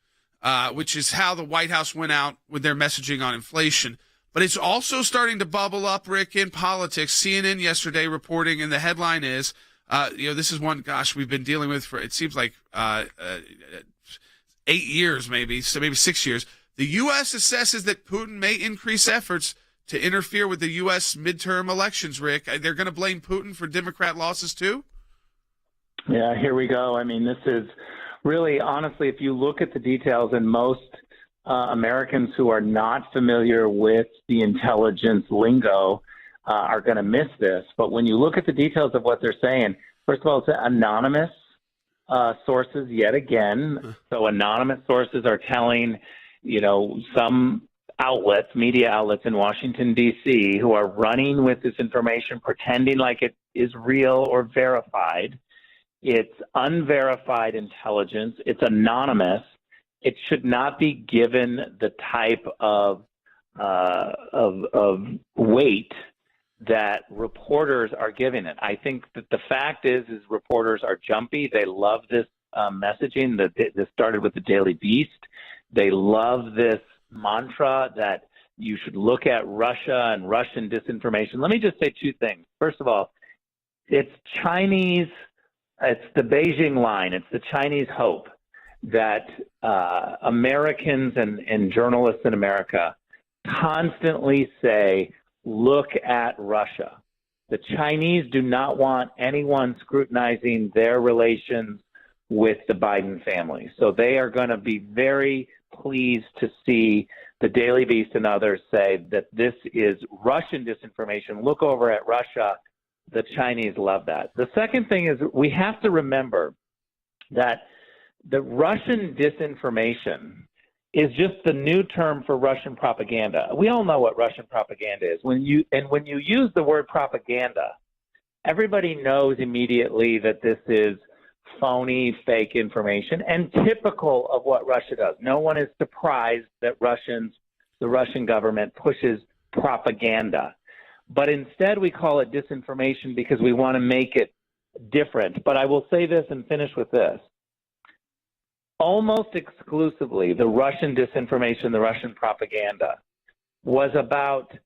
Speaker 1: which is how the White House went out with their messaging on inflation. But it's also starting to bubble up, Rick, in politics. CNN yesterday reporting, and the headline is, this is one, we've been dealing with for, it seems like 8 years, maybe 6 years. The U.S. assesses that Putin may increase efforts to interfere with the U.S. midterm elections, Rick. They're going to blame Putin for Democrat losses, too?
Speaker 26: Yeah, here we go. I mean, this is really, honestly, if you look at the details, and most Americans who are not familiar with the intelligence lingo are going to miss this. But when you look at the details of what they're saying, first of all, it's anonymous sources yet again. So anonymous sources are telling, some outlets, media outlets in Washington, D.C., who are running with this information, pretending like it is real or verified. It's unverified intelligence. It's anonymous. It should not be given the type of weight that reporters are giving it. I think that the fact is reporters are jumpy. They love this messaging. This started with the Daily Beast. They love this mantra that you should look at Russia and Russian disinformation. Let me just say two things. First of all, it's Chinese, it's the Beijing line, it's the Chinese hope that Americans and journalists in America constantly say, look at Russia. The Chinese do not want anyone scrutinizing their relations with the Biden family. So they are going to be very pleased to see the Daily Beast and others say that this is Russian disinformation. Look over at Russia. The Chinese love that. The second thing is we have to remember that the Russian disinformation is just the new term for Russian propaganda. We all know what Russian propaganda is. When you use the word propaganda, everybody knows immediately that this is phony, fake information and typical of what Russia does. No one is surprised that the Russian government pushes propaganda. But instead we call it disinformation because we want to make it different. But I will say this and finish with this. Almost exclusively, the Russian disinformation, the Russian propaganda, was about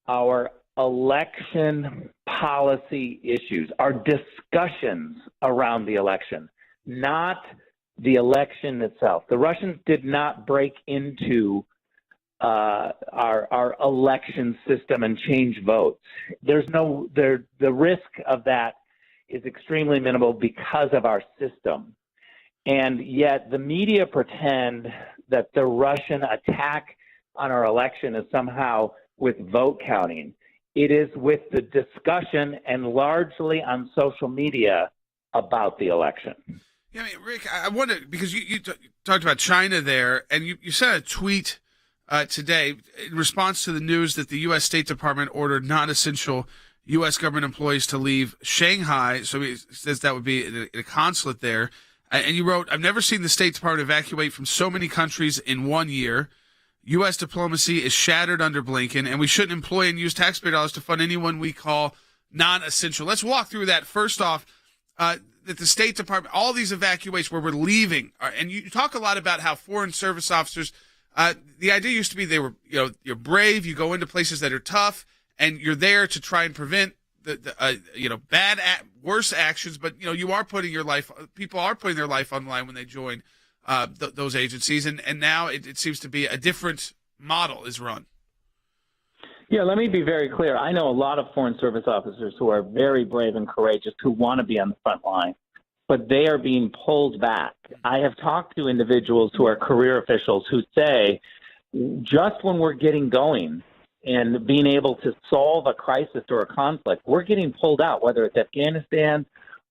Speaker 26: our election policy issues, our discussions around the election, not the itself. The Russians did not break into our election system and change votes. The risk of that is extremely minimal because of our system. And yet the media pretend that the Russian attack on our election is somehow with vote counting. It is with the discussion and largely on social media about the election.
Speaker 1: Yeah, I mean, Rick, I wonder, because you talked about China there, and you sent a tweet today in response to the news that the U.S. State Department ordered non-essential U.S. government employees to leave Shanghai. So he says that would be a consulate there. And you wrote, I've never seen the State Department evacuate from so many countries in 1 year. U.S. diplomacy is shattered under Blinken, and we shouldn't employ and use taxpayer dollars to fund anyone we call non-essential. Let's walk through that. First off, that the State Department, all these evacuations where we're leaving, and you talk a lot about how foreign service officers, the idea used to be they were, you're brave, you go into places that are tough, and you're there to try and prevent worse actions, but you are putting people are putting their life on the line when they join those agencies, and now it seems to be a different model is run.
Speaker 26: Yeah, let me be very clear. I know a lot of foreign service officers who are very brave and courageous who want to be on the front line, but they are being pulled back. I have talked to individuals who are career officials who say, just when we're getting going and being able to solve a crisis or a conflict, we're getting pulled out, whether it's Afghanistan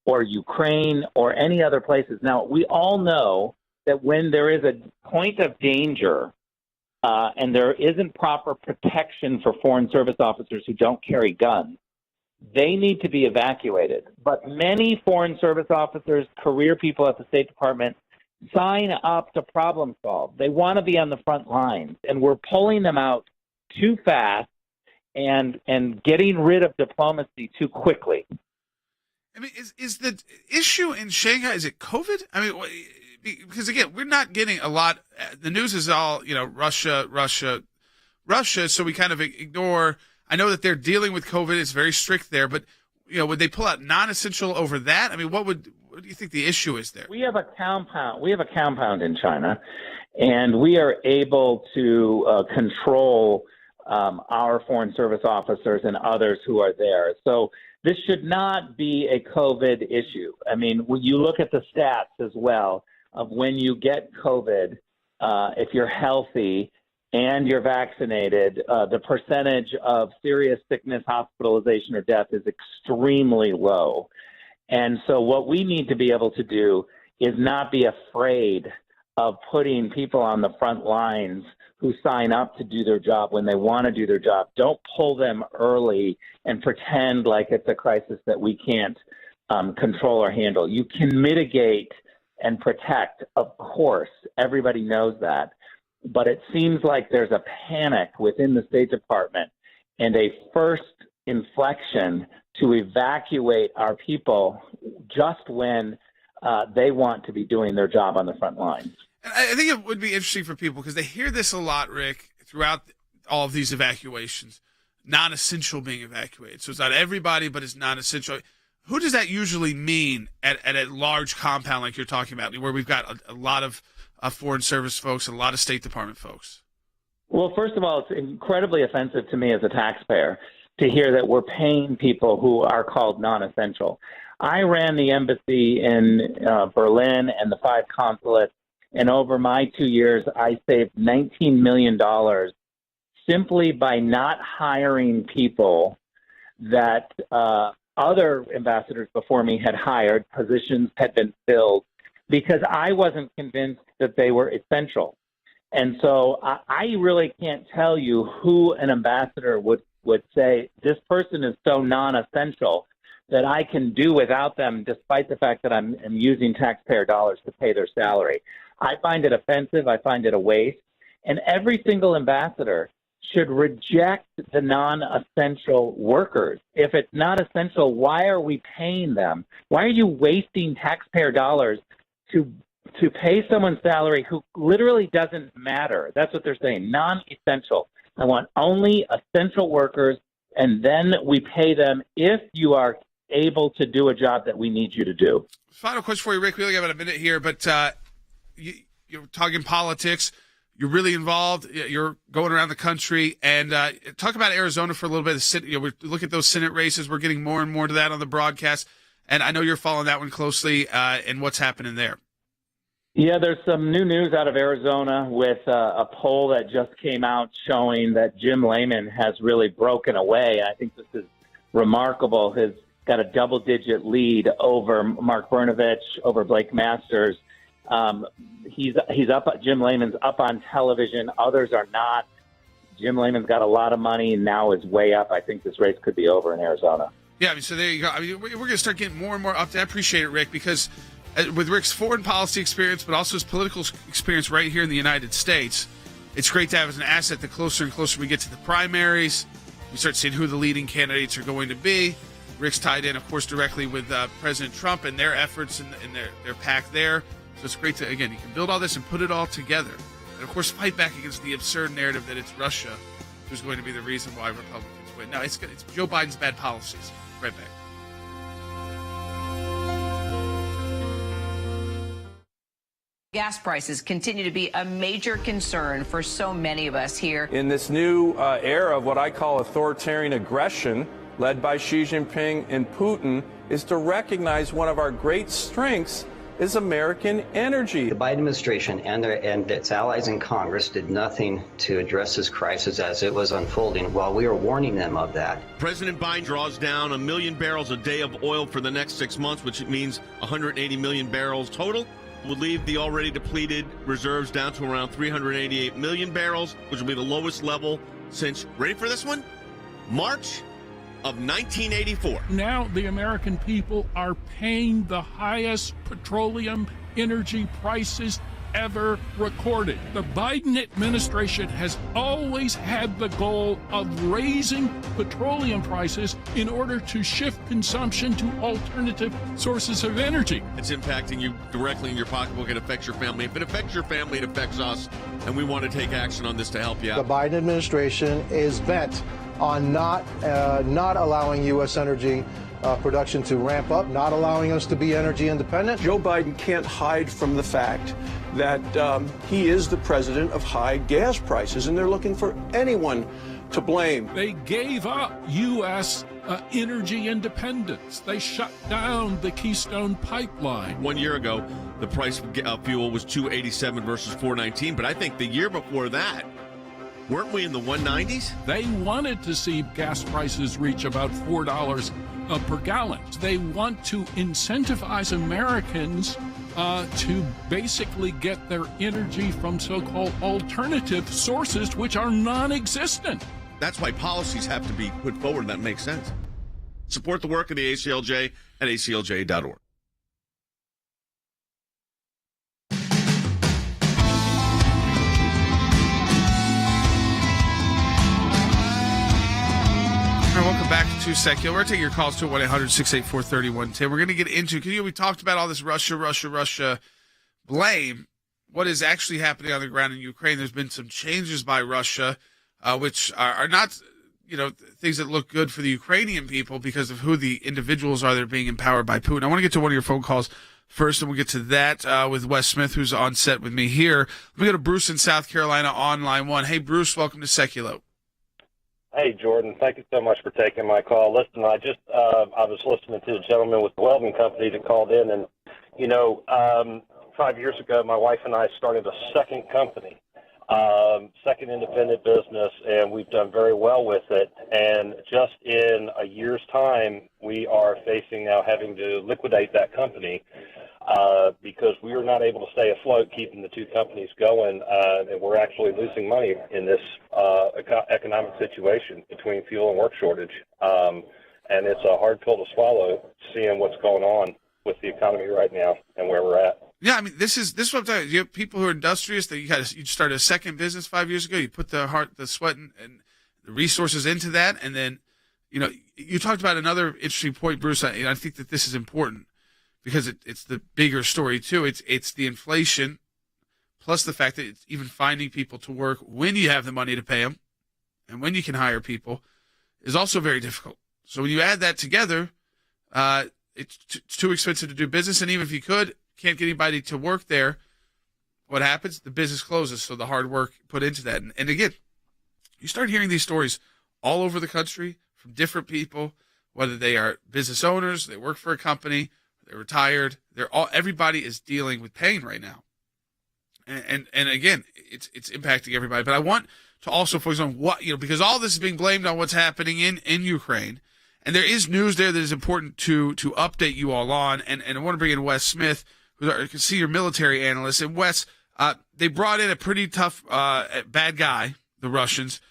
Speaker 26: or Ukraine or any other places. Now, we all know that when there is a point of danger and there isn't proper protection for foreign service officers who don't carry guns, they need to be evacuated. But many foreign service officers, career people at the State Department, sign up to problem solve. They want to be on the front lines, and we're pulling them out too fast and getting rid of diplomacy too quickly.
Speaker 1: I mean, is the issue in Shanghai, is it COVID? I mean, because again, we're not getting a lot. The news is all, Russia. So we kind of ignore. I know that they're dealing with COVID. It's very strict there, but would they pull out non-essential over that? I mean, what do you think the issue is there?
Speaker 26: We have a compound in China, and we are able to control our foreign service officers and others who are there. So this should not be a COVID issue. I mean, when you look at the stats as well of when you get COVID, if you're healthy and you're vaccinated, the percentage of serious sickness, hospitalization, or death is extremely low. And so what we need to be able to do is not be afraid of putting people on the front lines who sign up to do their job when they want to do their job. Don't pull them early and pretend like it's a crisis that we can't control or handle. You can mitigate and protect, of course. Everybody knows that. But it seems like there's a panic within the State Department and a first inflection to evacuate our people just when they want to be doing their job on the front lines.
Speaker 1: And I think it would be interesting for people because they hear this a lot, Rick, throughout all of these evacuations, non-essential being evacuated. So it's not everybody, but it's non-essential. Who does that usually mean at a large compound like you're talking about, where we've got a lot of Foreign Service folks and a lot of State Department folks?
Speaker 26: Well, first of all, it's incredibly offensive to me as a taxpayer to hear that we're paying people who are called non-essential. I ran the embassy in Berlin and the 5 consulates, and over my 2 years, I saved $19 million simply by not hiring people that other ambassadors before me had hired. Positions had been filled because I wasn't convinced that they were essential. And so I really can't tell you who an ambassador would say, this person is so non-essential that I can do without them, despite the fact that I'm using taxpayer dollars to pay their salary. I find it offensive. I find it a waste. And every single ambassador should reject the non-essential workers. If it's not essential, why are we paying them? Why are you wasting taxpayer dollars to pay someone's salary who literally doesn't matter? That's what they're saying, non-essential. I want only essential workers, and then we pay them if you are able to do a job that we need you to do.
Speaker 1: Final question for you, Rick. We only got about a minute here, but you're talking politics. You're really involved. You're going around the country. And talk about Arizona for a little bit. We look at those Senate races. We're getting more and more to that on the broadcast. And I know you're following that one closely and what's happening there.
Speaker 26: Yeah, there's some new news out of Arizona with a poll that just came out showing that Jim Layman has really broken away. I think this is remarkable. He's got a double-digit lead over Mark Brnovich, over Blake Masters. He's up. Jim Layman's up on television. Others are not. Jim Layman's got a lot of money and now is way up. I think this race could be over in Arizona.
Speaker 1: Yeah, so there you go. We're going to start getting more and more up to. I appreciate it, Rick, because with Rick's foreign policy experience, but also his political experience right here in the United States, it's great to have as an asset. The closer and closer we get to the primaries, we start seeing who the leading candidates are going to be. Rick's tied in, of course, directly with President Trump and their efforts and their pack there. So it's great to, again, you can build all this and put it all together. And, of course, fight back against the absurd narrative that it's Russia who's going to be the reason why Republicans win. No, it's Joe Biden's bad policies. Right back.
Speaker 8: Gas prices continue to be a major concern for so many of us here.
Speaker 9: In this new era of what I call authoritarian aggression, led by Xi Jinping and Putin, is to recognize one of our great strengths is American energy.
Speaker 10: The Biden administration and its allies in Congress did nothing to address this crisis as it was unfolding while we were warning them of that.
Speaker 21: President Biden draws down 1 million barrels a day of oil for the next 6 months, which means 180 million barrels total. Would leave the already depleted reserves down to around 388 million barrels, which will be the lowest level since, ready for this one? March of 1984.
Speaker 13: Now the American people are paying the highest petroleum energy prices ever recorded. The Biden administration has always had the goal of raising petroleum prices in order to shift consumption to alternative sources of energy.
Speaker 21: It's impacting you directly in your pocketbook. It affects your family. If it affects your family, it affects us. And we want to take action on this to help you out.
Speaker 11: The Biden administration is bent on not allowing U.S. energy production to ramp up, not allowing us to be energy independent.
Speaker 12: Joe Biden can't hide from the fact that he is the president of high gas prices, and they're looking for anyone to blame.
Speaker 13: They gave up U.S. Energy independence. They shut down the Keystone Pipeline.
Speaker 21: 1 year ago, the price of fuel was $2.87 versus $4.19, but I think the year before that, weren't we in the 190s?
Speaker 13: They wanted to see gas prices reach about $4 per gallon. They want to incentivize Americans to basically get their energy from so-called alternative sources, which are non-existent.
Speaker 21: That's why policies have to be put forward that make sense. Support the work of the ACLJ at aclj.org.
Speaker 1: Welcome back to Sekulow. We're going to take your calls to 1-800-684-3110. We're going to get into, because we talked about all this Russia blame. What is actually happening on the ground in Ukraine? There's been some changes by Russia, which are not, things that look good for the Ukrainian people because of who the individuals are that are being empowered by Putin. I want to get to one of your phone calls first, and we'll get to that with Wes Smith, who's on set with me here. Let me go to Bruce in South Carolina on line one. Hey, Bruce, welcome to Sekulow.
Speaker 3: Hey, Jordan. Thank you so much for taking my call. Listen, I was listening to the gentleman with the welding company that called in, and, 5 years ago, my wife and I started a second company, second independent business, and we've done very well with it. And just in a year's time, we are facing now having to liquidate that company because we are not able to stay afloat, keeping the two companies going, and we're actually losing money in this economic situation between fuel and work shortage. And it's a hard pill to swallow, seeing what's going on with the economy right now and where we're at.
Speaker 1: Yeah, I mean, this is what I'm talking about. You have people who are industrious that you started a second business 5 years ago. You put the heart, the sweat, and the resources into that, and then, you talked about another interesting point, Bruce. I think that this is important because it's the bigger story too. It's the inflation, plus the fact that it's even finding people to work when you have the money to pay them, and when you can hire people, is also very difficult. So when you add that together, it's too expensive to do business, and even if you can't get anybody to work there, what happens? The business closes, so the hard work put into that. And again, you start hearing these stories all over the country from different people, whether they are business owners, they work for a company, they're retired, everybody is dealing with pain right now. And again, it's impacting everybody. But I want to also focus on because all this is being blamed on what's happening in Ukraine. And there is news there that is important to update you all on. And I want to bring in Wes Smith, who's our senior military analyst. And Wes, they brought in a pretty tough, bad guy, the Russians.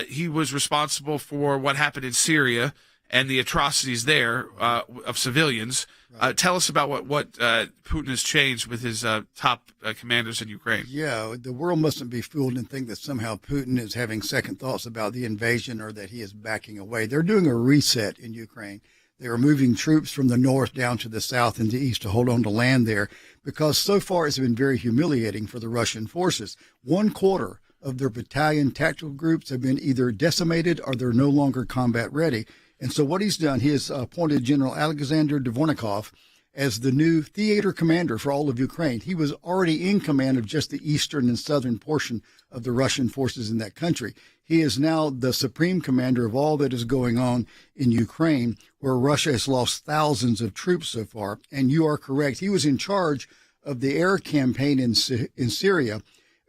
Speaker 1: He was responsible for what happened in Syria and the atrocities there of civilians. Right. Tell us about what Putin has changed with his top commanders in Ukraine.
Speaker 7: Yeah, the world mustn't be fooled and think that somehow Putin is having second thoughts about the invasion or that he is backing away. They're doing a reset in Ukraine. They are moving troops from the north down to the south and the east to hold on to land there because so far it's been very humiliating for the Russian forces. 1/4 of their battalion tactical groups have been either decimated or they're no longer combat ready. And so what he's done, he has appointed General Alexander Dvornikov as the new theater commander for all of Ukraine. He was already in command of just the eastern and southern portion of the Russian forces in that country. He is now the supreme commander of all that is going on in Ukraine, where Russia has lost thousands of troops so far. And you are correct. He was in charge of the air campaign in Syria,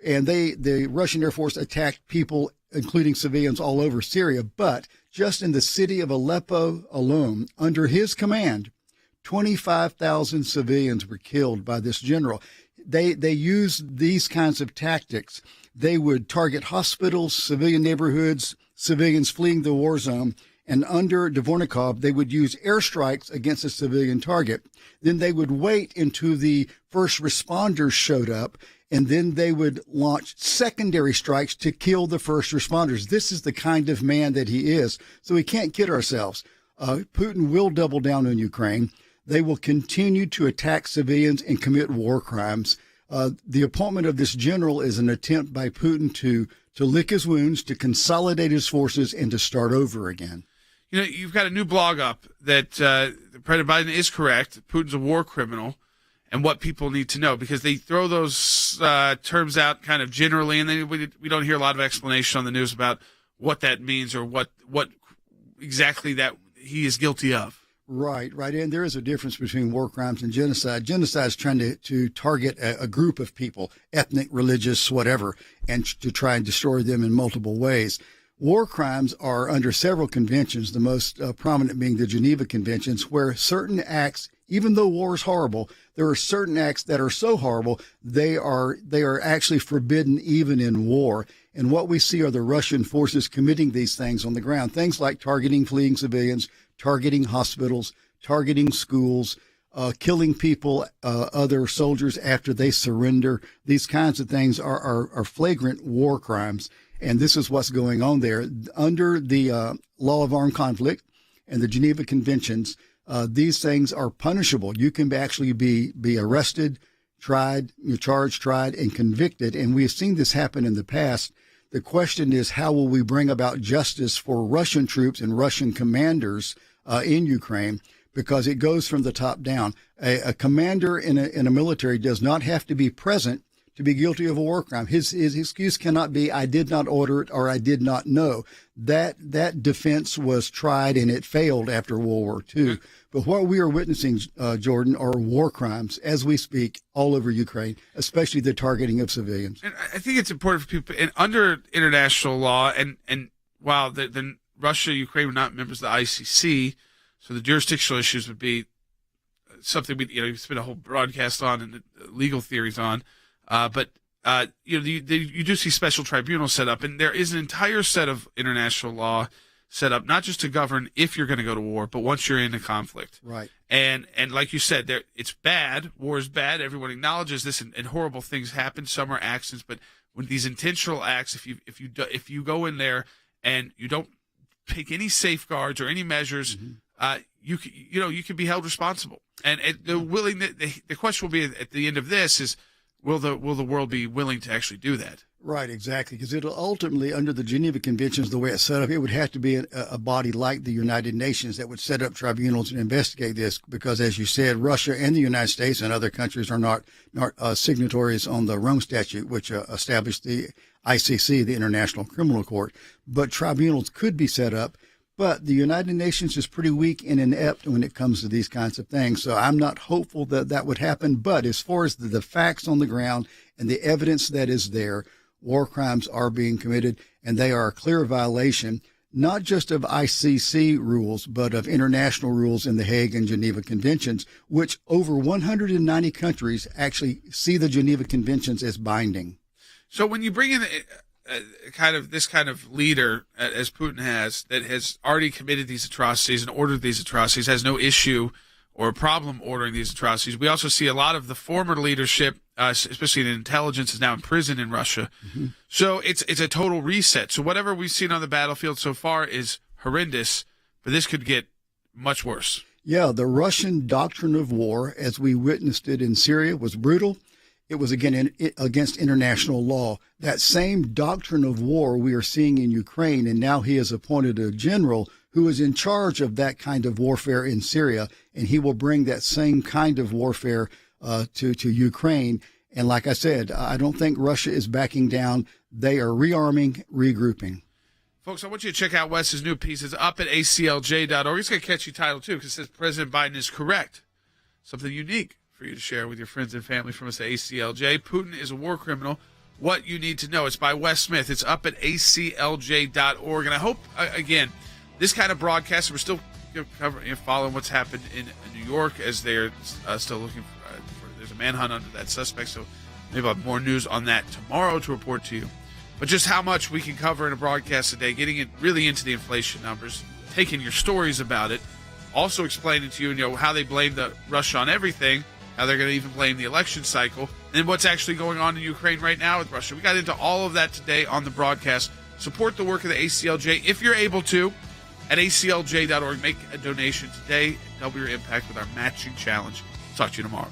Speaker 7: and the Russian Air Force attacked people, including civilians, all over Syria. But just in the city of Aleppo alone, under his command, 25,000 civilians were killed by this general. They used these kinds of tactics. They would target hospitals, civilian neighborhoods, civilians fleeing the war zone. And under Dvornikov, they would use airstrikes against a civilian target. Then they would wait until the first responders showed up, and then they would launch secondary strikes to kill the first responders. This is the kind of man that he is. So we can't kid ourselves. Putin will double down on Ukraine. They will continue to attack civilians and commit war crimes. The appointment of this general is an attempt by Putin to lick his wounds, to consolidate his forces, and to start over again.
Speaker 1: You've got a new blog up that President Biden is correct. Putin's a war criminal, and what people need to know, because they throw those terms out kind of generally, and then we don't hear a lot of explanation on the news about what that means or what exactly that he is guilty of.
Speaker 7: Right. And there is a difference between war crimes and genocide. Genocide is trying to target a group of people, ethnic, religious, whatever, and to try and destroy them in multiple ways. War crimes are under several conventions, the most prominent being the Geneva Conventions, where certain acts, even though war is horrible, there are certain acts that are so horrible, they are actually forbidden even in war. And what we see are the Russian forces committing these things on the ground, things like targeting fleeing civilians, targeting hospitals, targeting schools, killing people, other soldiers after they surrender. These kinds of things are flagrant war crimes. And this is what's going on there. Under the law of armed conflict and the Geneva Conventions, these things are punishable. You can actually be arrested, tried, charged, tried, and convicted. And we have seen this happen in the past. The question is, how will we bring about justice for Russian troops and Russian commanders in Ukraine? Because it goes from the top down. A commander in a military does not have to be present to be guilty of a war crime. His excuse cannot be, I did not order it or I did not know. That defense was tried and it failed after World War II. But what we are witnessing, Jordan, are war crimes as we speak all over Ukraine, especially the targeting of civilians.
Speaker 1: And I think it's important for people, and under international law, and while the Russia, Ukraine were not members of the ICC, so the jurisdictional issues would be something we spend a whole broadcast on and legal theories on. But you do see special tribunals set up, and there is an entire set of international law set up, not just to govern if you're going to go to war, but once you're in a conflict.
Speaker 7: Right. And
Speaker 1: like you said, it's bad. War is bad. Everyone acknowledges this, and horrible things happen. Some are accidents, but when these intentional acts, if you go in there and you don't take any safeguards or any measures, you can be held responsible. And the question will be at the end of this is, will the world be willing to actually do that?
Speaker 7: Right, exactly. Because it'll ultimately, under the Geneva Conventions, the way it's set up, it would have to be a body like the United Nations that would set up tribunals and investigate this. Because, as you said, Russia and the United States and other countries are not signatories on the Rome Statute, which established the ICC, the International Criminal Court. But tribunals could be set up. But the United Nations is pretty weak and inept when it comes to these kinds of things. So I'm not hopeful that would happen. But as far as the facts on the ground and the evidence that is there, war crimes are being committed, and they are a clear violation, not just of ICC rules, but of international rules in the Hague and Geneva Conventions, which over 190 countries actually see the Geneva Conventions as binding.
Speaker 1: So when you bring in this kind of leader, as Putin has, that has already committed these atrocities and ordered these atrocities, has no issue or problem ordering these atrocities. We also see a lot of the former leadership, especially in intelligence, is now in prison in Russia. Mm-hmm. So it's a total reset. So whatever we've seen on the battlefield so far is horrendous, but this could get much worse.
Speaker 7: Yeah, the Russian doctrine of war, as we witnessed it in Syria, was brutal. It was, again, against international law. That same doctrine of war we are seeing in Ukraine, and now he has appointed a general who is in charge of that kind of warfare in Syria, and he will bring that same kind of warfare to Ukraine. And like I said, I don't think Russia is backing down. They are rearming, regrouping.
Speaker 1: Folks, I want you to check out Wes's new piece. It's up at ACLJ.org. It's got a catchy title, too, because it says President Biden is correct. Something unique for you to share with your friends and family from us at ACLJ. Putin is a war criminal. What you need to know. It's by Wes Smith. It's up at ACLJ.org. And I hope, again, this kind of broadcast, we're still following what's happened in New York as they're still looking for there's a manhunt under that suspect. So maybe I'll have more news on that tomorrow to report to you. But just how much we can cover in a broadcast today, getting it really into the inflation numbers, taking your stories about it, also explaining to you, how they blame the Russia on everything, how they're going to even blame the election cycle, and what's actually going on in Ukraine right now with Russia. We got into all of that today on the broadcast. Support the work of the ACLJ if you're able to at ACLJ.org. Make a donation today and double your impact with our matching challenge. Talk to you tomorrow.